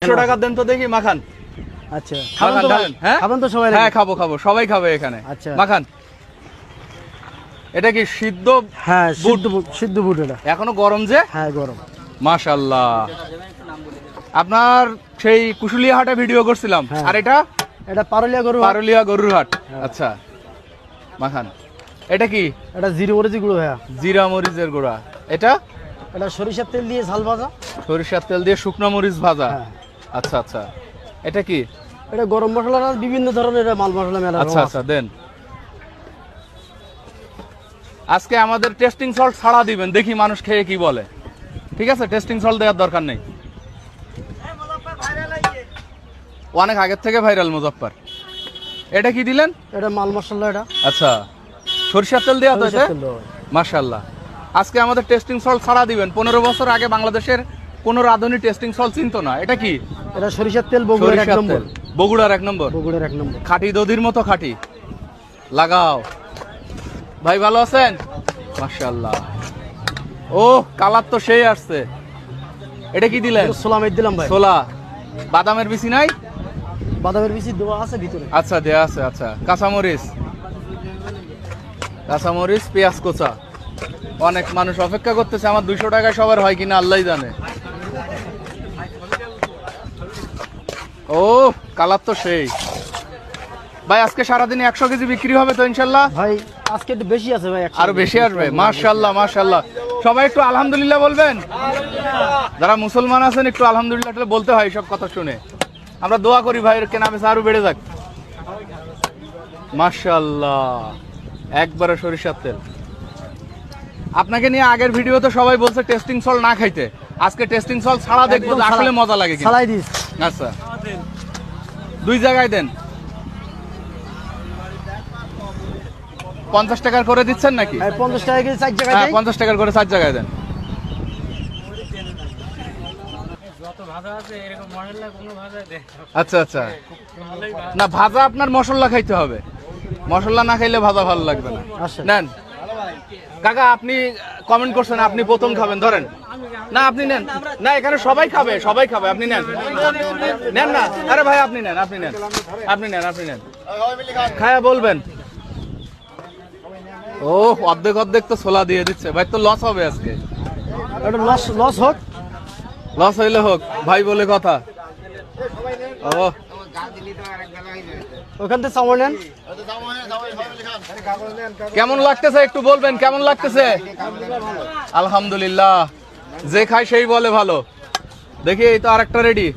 100 টাকা দেন তো দেখি মাখান। আচ্ছা মাখান ঢালেন। হ্যাঁ খাবেন তো সবাই? হ্যাঁ খাবো খাবো, সবাই খাবে এখানে। আচ্ছা মাখান। এটা কি সিদ্ধ? হ্যাঁ সিদ্ধ বুট এটা। এখনো গরম যে? হ্যাঁ গরম। মাশাআল্লাহ। আপনার সেই কুশুলিয়া হাটে ভিডিও করছিলাম। হ্যাঁ। আর এটা এটা পারুলিয়া গরু। পারুলিয়া গরুর হাট। আচ্ছা মাখান। এটা কি? এটা জিরে মরিচ গুঁড়ো ভাইয়া। জিরা মরিচের গুঁড়া। এটা এটা সরিষার তেল দিয়ে ঝাল ভাজা। সরিষার তেল দিয়ে শুকনো মরিচ ভাজা। হ্যাঁ। আচ্ছা আচ্ছা। এটা কি? এটা গরম মশলা না, বিভিন্ন ধরনের মাল মশলা মেলা। আচ্ছা আচ্ছা দেন। আজকে আমাদের টেস্টিং সল্ট ছাড়া দিবেন, দেখি মানুষ খেয়ে কি বলে। ঠিক আছে, টেস্টিং সল্ট দেওয়ার দরকার নেই। অনেক আগের থেকে ভাইরাল মুজফ্ফর। এটা কি দিলেন? এটা মাল মশলা এটা। আচ্ছা সরিষার তেল দেওয়া তো এতে? সরিষার তেল দেওয়া। মাশাআল্লাহ। আজকে আমাদের টেস্টিং সল্ট ছাড়া দিবেন। 15 বছর আগে বাংলাদেশের কোনো রাঁধুনি টেস্টিং সল্ট চিনতো না। এটা কি? এটা সরিষার তেল, বগুড়ার এক সরিষার নম্বর। তেল, বগুড়ার 1 নম্বর। বগুড়ার 1 নম্বর। খাঁটি দধির মতো খাঁটি। লাগাও ভাই, ভালো আছেন? মাশাআল্লাহ। ও কালার তো সেই আসছে। এটা কি দিলেন? ছোলা মেট দিলাম ভাই। ছোলা। বাদামের বিচি নাই? বাদামের বিচি দেওয়া আছে ভিতরে। আচ্ছা দেয়া আছে। আচ্ছা কাঁচামরিচ, কাঁচামরিচ, পেঁয়াজ কোচা। অনেক মানুষ অপেক্ষা করতেছে। আমার 200 টাকায় সবার হয় কিনা আল্লাহই জানে। ও কালার তো সেই। ভাই আজকে সারাদিনে 100 কেজি বিক্রি হবে তো ইনশাল্লাহ? ভাই আজকে একটু বেশি আছে ভাই। আরো বেশি আসবে। মাশাআল্লাহ মাশাআল্লাহ। সবাই একটু আলহামদুলিল্লাহ বলবেন। যারা মুসলমান আছেন একটু আলহামদুলিল্লাহ বলতে হয় সব কথা শুনে। আমরা দোয়া করি ভাইয়ের কেনা বেচা আরো বেড়ে যাক। মাশাআল্লাহ। একবারে সরিষার তেল। আপনাকে নিয়ে আগের ভিডিওতে সবাই বলছে টেস্টিং সল্ট না খাইতে। আজকে টেস্টিং সল্ট ছাড়া দেখবো যে আসলে মজা লাগে কিনা। ছাড়াই দিস। আচ্ছা 2 জায়গায় দেন। 50 টাকার করে দিচ্ছেন নাকি? 50 টাকা কেজি 4 জায়গায় হ্যাঁ দেই। 50 টাকার করে 4 জায়গায় দেন। আচ্ছা আচ্ছা। না ভাজা আপনার মশলা খাইতে হবে। মশলা না খাইলে ভাজা ভালো লাগবে না। আচ্ছা। নেন কাকা, আপনি কমেন্ট করছেন আপনি প্রথম খাবেন, ধরেন। না আপনি নেন। না এখানে সবাই খাবে, সবাই খাবে। আপনি নেন, নেন না। আরে ভাই আপনি নেন, আপনি নেন, আপনি নেন, আপনি নেন। খায়া বলবেন। ও অর্ধেক অর্ধেক তো ছোলা দিয়ে দিচ্ছে ভাই, তো লস হবে আজকে। এটা লস হোক। লস হইলে হোক, ভাই বলে কথা। ও ওখান থেকে চাউল নেন। কেমন লাগতেছে একটু বলবেন, কেমন লাগতেছে? আলহামদুলিল্লাহ। যে খায় সেই বলে ভালো। দেখি এই তো আরেকটা রেডি।